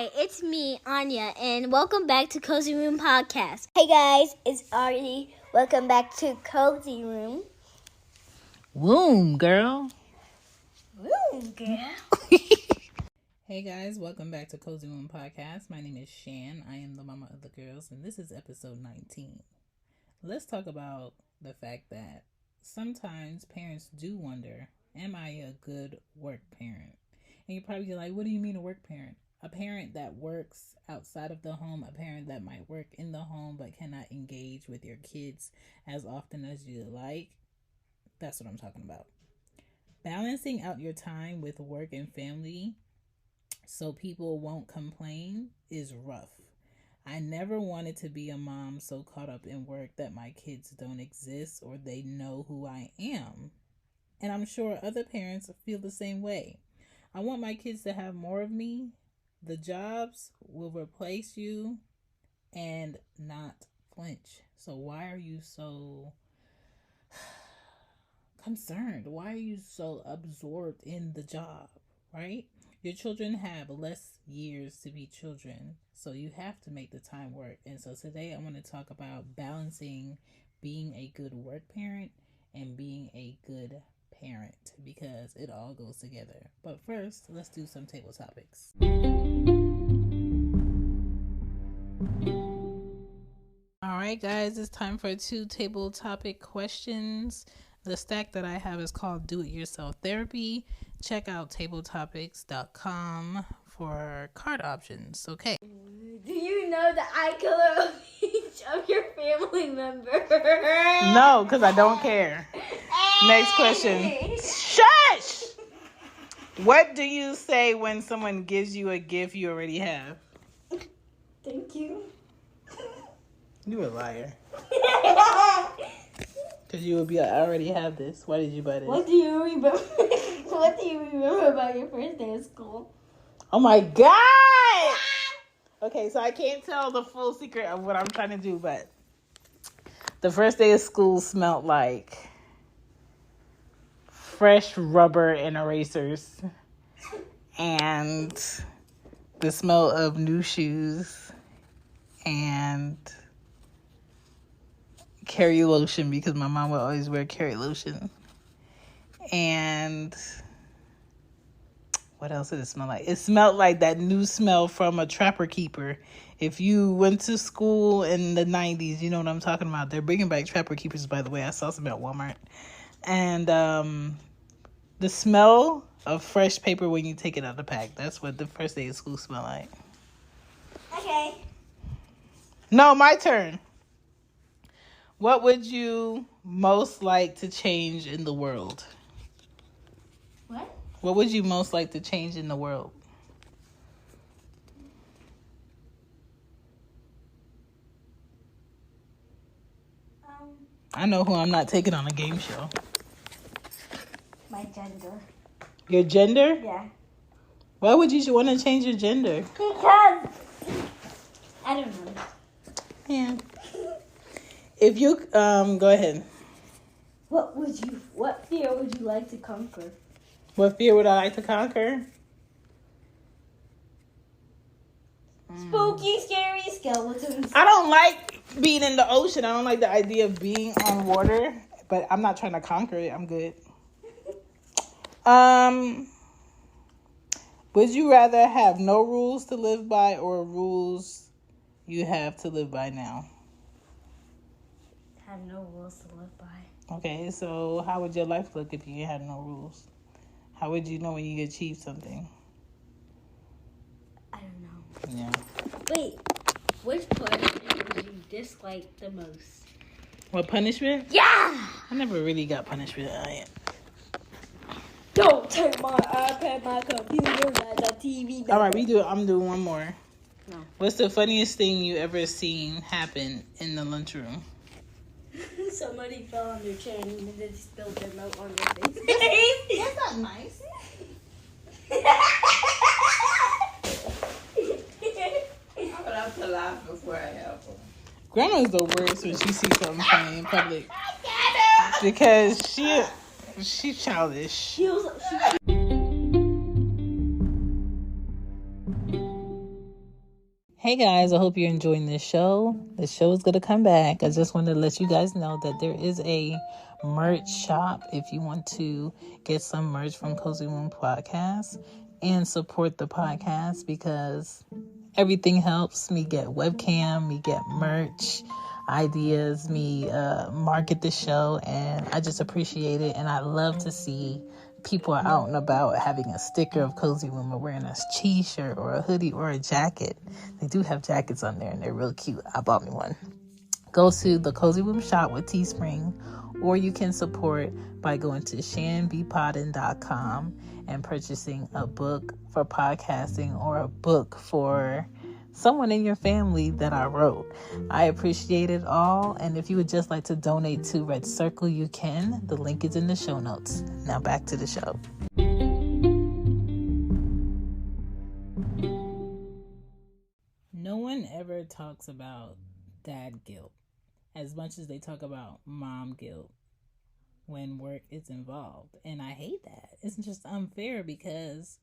Hi, it's me, Anya, and welcome back to Cozy Room Podcast. Hey guys, it's Artie. Welcome back to Cozy Room. Womb, girl. Womb, girl. Hey guys, welcome back to Cozy Room Podcast. My name is Shan. I am the mama of the girls, and this is episode 19. Let's talk about the fact that sometimes parents do wonder, am I a good work parent? And you're probably like, what do you mean a work parent? A parent that works outside of the home, a parent that might work in the home but cannot engage with your kids as often as you like. That's what I'm talking about. Balancing out your time with work and family so people won't complain is rough. I never wanted to be a mom so caught up in work that my kids don't exist or they know who I am. And I'm sure other parents feel the same way. I want my kids to have more of me. The jobs will replace you and not flinch. So why are you so concerned? Why are you so absorbed in the job, right? Your children have less years to be children, so you have to make the time work. And so today I want to talk about balancing being a good work parent and being a good parent, because it all goes together. But first, let's do some table topics. All right, guys, it's time for 2 table topic questions. The stack that I have is called Do It Yourself Therapy. Check out tabletopics.com for card options. Okay. Do you know the eye color of each of your family members? No, because I don't care. Next question. Shush! What do you say when someone gives you a gift you already have? Thank you. You a liar. Because you would be like, I already have this. Why did you buy this? What do you remember? What do you remember about your first day of school? Oh my God! Okay, so I can't tell the full secret of what I'm trying to do, but the first day of school smelled like fresh rubber and erasers and the smell of new shoes and Carry lotion, because my mom would always wear Carry lotion. And what else did it smell like? It smelled like that new smell from a Trapper Keeper. If you went to school in the 90s, you know what I'm talking about. They're bringing back Trapper Keepers, by the way. I saw some at Walmart. And the smell of fresh paper when you take it out of the pack. That's what the first day of school smelled like. Okay. No, my turn. What would you most like to change in the world? What? What would you most like to change in the world? I know who I'm not taking on a game show. My gender. Your gender? Yeah. Why would you want to change your gender? Because I don't know. Yeah. If you go ahead. What fear would you like to conquer? What fear would I like to conquer? Spooky, scary skeletons. I don't like being in the ocean. I don't like the idea of being on water, but I'm not trying to conquer it. I'm good. Would you rather have no rules to live by or rules you have to live by now? Have no rules to live by. Okay, so how would your life look if you had no rules? How would you know when you achieve something? I don't know. Yeah. Wait, which punishment would you dislike the most? What, punishment? Yeah! I never really got punishment. Don't take my iPad, my computer, my TV. All right, I'm doing one more. No. What's the funniest thing you ever seen happen in the lunchroom? Somebody fell on their chair and then they spilled their milk on their face. That's not nice. I would have to laugh before I help them. Grandma's the worst when she sees something funny in public. Because she's childish. Hey guys, I hope you're enjoying this show. The show is going to come back. I just wanted to let you guys know that there is a merch shop if you want to get some merch from Cozy Womb Podcast and support the podcast, because everything helps me get webcam, me get merch ideas, me market the show, and I just appreciate it. And I love to see people are out and about having a sticker of Cozy Womb or wearing a t-shirt or a hoodie or a jacket. They do have jackets on there and they're real cute. I bought me one. Go to the Cozy Womb shop with Teespring, or you can support by going to CHANBEPODDIN.com and purchasing a book for podcasting or a book for someone in your family that I wrote. I appreciate it all. And if you would just like to donate to Red Circle, you can. The link is in the show notes. Now back to the show. No one ever talks about dad guilt as much as they talk about mom guilt when work is involved. And I hate that. It's just unfair, because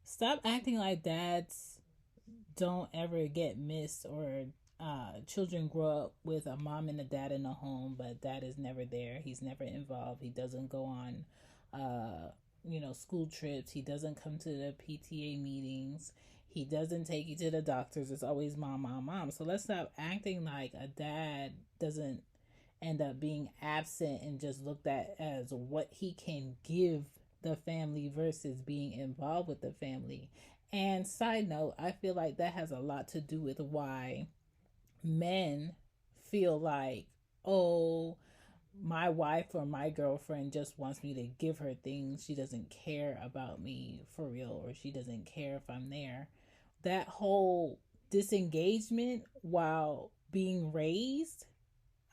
stop acting like dads don't ever get missed, or children grow up with a mom and a dad in the home, but dad is never there. He's never involved. He doesn't go on school trips. He doesn't come to the PTA meetings. He doesn't take you to the doctors. It's always mom, mom, mom. So let's stop acting like a dad doesn't end up being absent and just looked at as what he can give the family versus being involved with the family. And side note, I feel like that has a lot to do with why men feel like, oh, my wife or my girlfriend just wants me to give her things. She doesn't care about me for real, or she doesn't care if I'm there. That whole disengagement while being raised,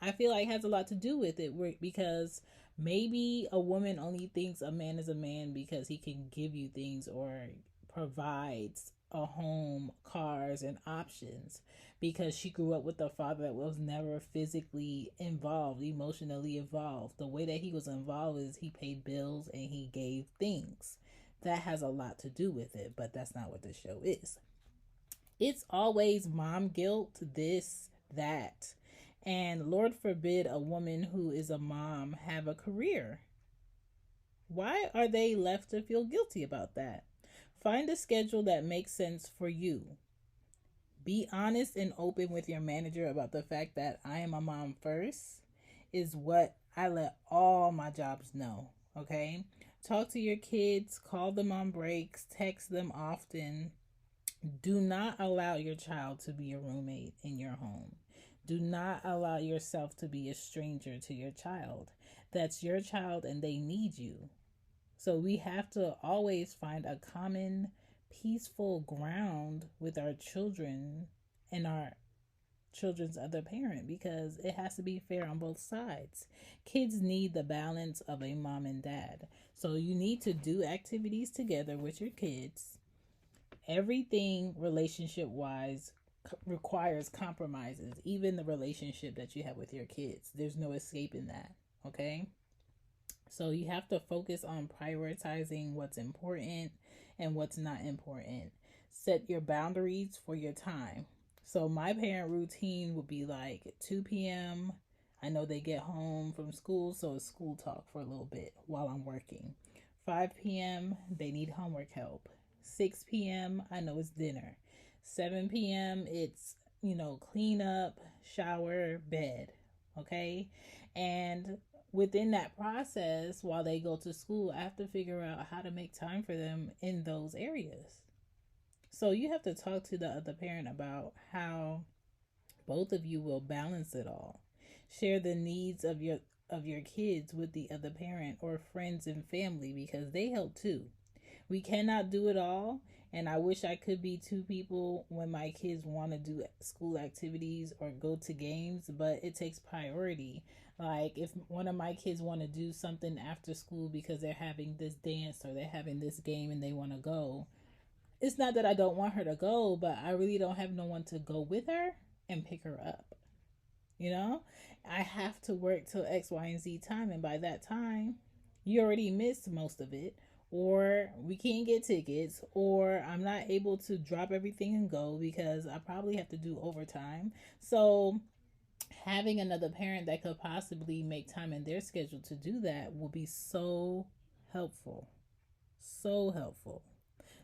I feel like has a lot to do with it, because maybe a woman only thinks a man is a man because he can give you things or provides a home, cars, and options, because she grew up with a father that was never physically involved, emotionally involved. The way that he was involved is he paid bills and he gave things. That has a lot to do with it, but that's not what the show is. It's always mom guilt, this, that. And Lord forbid a woman who is a mom have a career. Why are they left to feel guilty about that? Find a schedule that makes sense for you. Be honest and open with your manager about the fact that I am a mom first is what I let all my jobs know, okay? Talk to your kids, call them on breaks, text them often. Do not allow your child to be a roommate in your home. Do not allow yourself to be a stranger to your child. That's your child and they need you. So we have to always find a common, peaceful ground with our children and our children's other parent, because it has to be fair on both sides. Kids need the balance of a mom and dad. So you need to do activities together with your kids. Everything relationship-wise requires compromises, even the relationship that you have with your kids. There's no escaping that, okay? So you have to focus on prioritizing what's important and what's not important. Set your boundaries for your time. So my parent routine would be like 2 p.m. I know they get home from school, so it's school talk for a little bit while I'm working. 5 p.m. they need homework help. 6 p.m. I know it's dinner. 7 p.m. it's, clean up, shower, bed. Okay? And within that process, while they go to school, I have to figure out how to make time for them in those areas. So you have to talk to the other parent about how both of you will balance it all. Share the needs of your kids with the other parent or friends and family, because they help too. We cannot do it all, and I wish I could be two people when my kids want to do school activities or go to games, but it takes priority. Like if one of my kids want to do something after school because they're having this dance or they're having this game and they want to go, it's not that I don't want her to go, but I really don't have no one to go with her and pick her up. I have to work till X, Y, and Z time, and by that time, you already missed most of it, or we can't get tickets, or I'm not able to drop everything and go because I probably have to do overtime. So having another parent that could possibly make time in their schedule to do that will be so helpful. So helpful.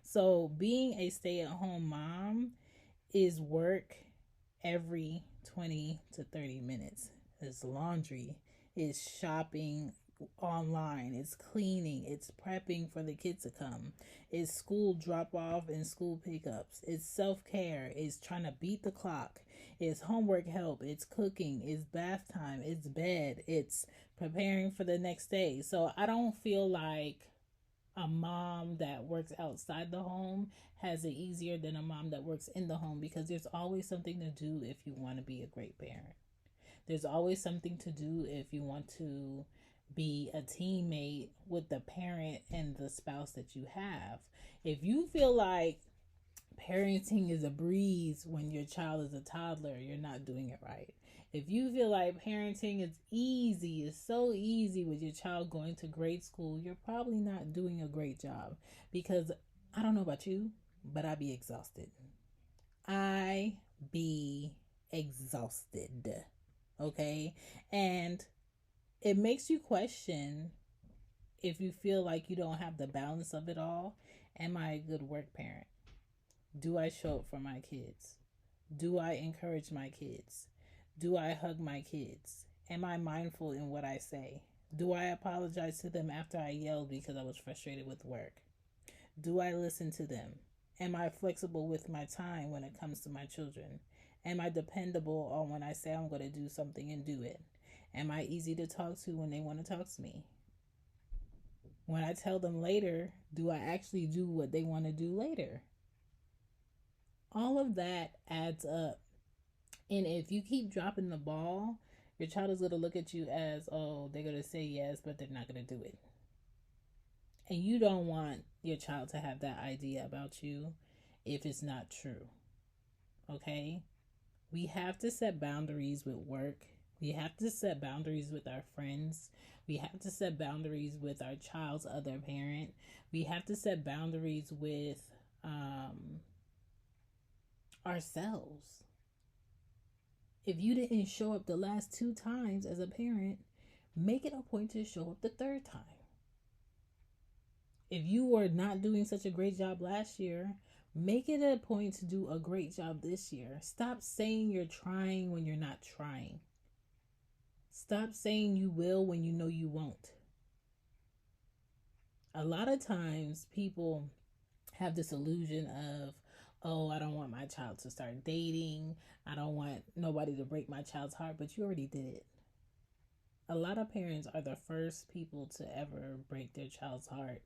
So being a stay-at-home mom is work every 20 to 30 minutes. It's laundry, it's shopping online, it's cleaning, it's prepping for the kids to come, it's school drop off and school pickups, it's self-care, it's trying to beat the clock, it's homework help, it's cooking, it's bath time, it's bed, it's preparing for the next day. So I don't feel like a mom that works outside the home has it easier than a mom that works in the home, because there's always something to do if you want to be a great parent. There's always something to do if you want to be a teammate with the parent and the spouse that you have. If you feel like parenting is a breeze when your child is a toddler, you're not doing it right. If you feel like parenting is easy, it's so easy with your child going to grade school, you're probably not doing a great job. Because I don't know about you, but I be exhausted. I be exhausted. Okay? And it makes you question, if you feel like you don't have the balance of it all, am I a good work parent? Do I show up for my kids? Do I encourage my kids? Do I hug my kids? Am I mindful in what I say? Do I apologize to them after I yelled because I was frustrated with work? Do I listen to them? Am I flexible with my time when it comes to my children? Am I dependable on when I say I'm going to do something and do it? Am I easy to talk to when they want to talk to me? When I tell them later, do I actually do what they want to do later? All of that adds up. And if you keep dropping the ball, your child is going to look at you as, oh, they're going to say yes, but they're not going to do it. And you don't want your child to have that idea about you if it's not true. Okay? We have to set boundaries with work. We have to set boundaries with our friends. We have to set boundaries with our child's other parent. We have to set boundaries with ourselves. If you didn't show up the last 2 times as a parent, make it a point to show up the 3rd time. If you were not doing such a great job last year, make it a point to do a great job this year. Stop saying you're trying when you're not trying. Stop saying you will when you know you won't. A lot of times people have this illusion of, oh, I don't want my child to start dating. I don't want nobody to break my child's heart, but you already did it. A lot of parents are the first people to ever break their child's heart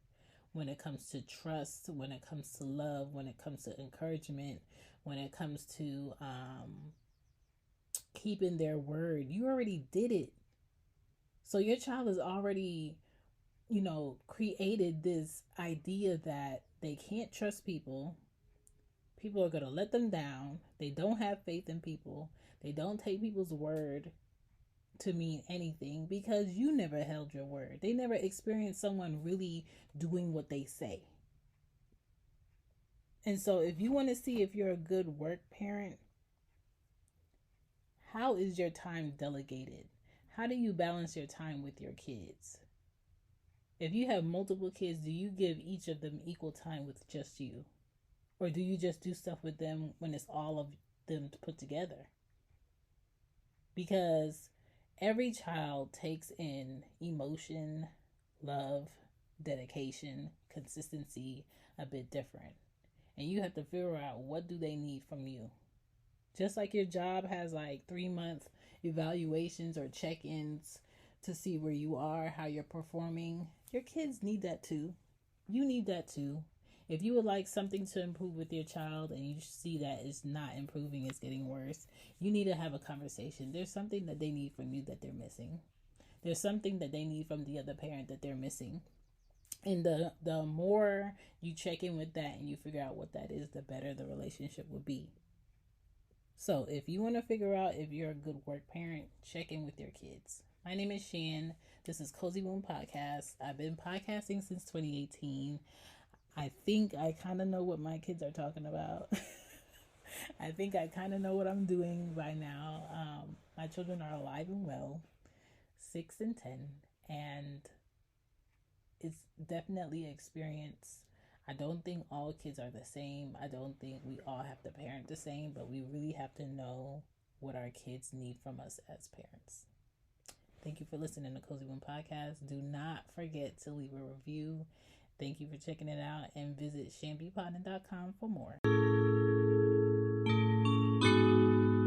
when it comes to trust, when it comes to love, when it comes to encouragement, when it comes to keeping their word. You already did it. So your child has already, created this idea that they can't trust people. People are going to let them down. They don't have faith in people. They don't take people's word to mean anything because you never held your word. They never experienced someone really doing what they say. And so if you want to see if you're a good work parent, how is your time delegated? How do you balance your time with your kids? If you have multiple kids, do you give each of them equal time with just you? Or do you just do stuff with them when it's all of them put together? Because every child takes in emotion, love, dedication, consistency a bit different. And you have to figure out, what do they need from you? Just like your job has like 3-month evaluations or check-ins to see where you are, how you're performing, your kids need that too. You need that too. If you would like something to improve with your child and you see that it's not improving, it's getting worse, you need to have a conversation. There's something that they need from you that they're missing. There's something that they need from the other parent that they're missing. And the more you check in with that and you figure out what that is, the better the relationship will be. So if you want to figure out if you're a good work parent, check in with your kids. My name is Shan. This is Cozy Womb Podcast. I've been podcasting since 2018. I think I kind of know what my kids are talking about. I think I kind of know what I'm doing by now. My children are alive and well, 6 and 10, and it's definitely an experience. I don't think all kids are the same. I don't think we all have to parent the same, but we really have to know what our kids need from us as parents. Thank you for listening to Cozy Womb Podcast. Do not forget to leave a review. Thank you for checking it out, and visit CHANBEPODDIN.com for more.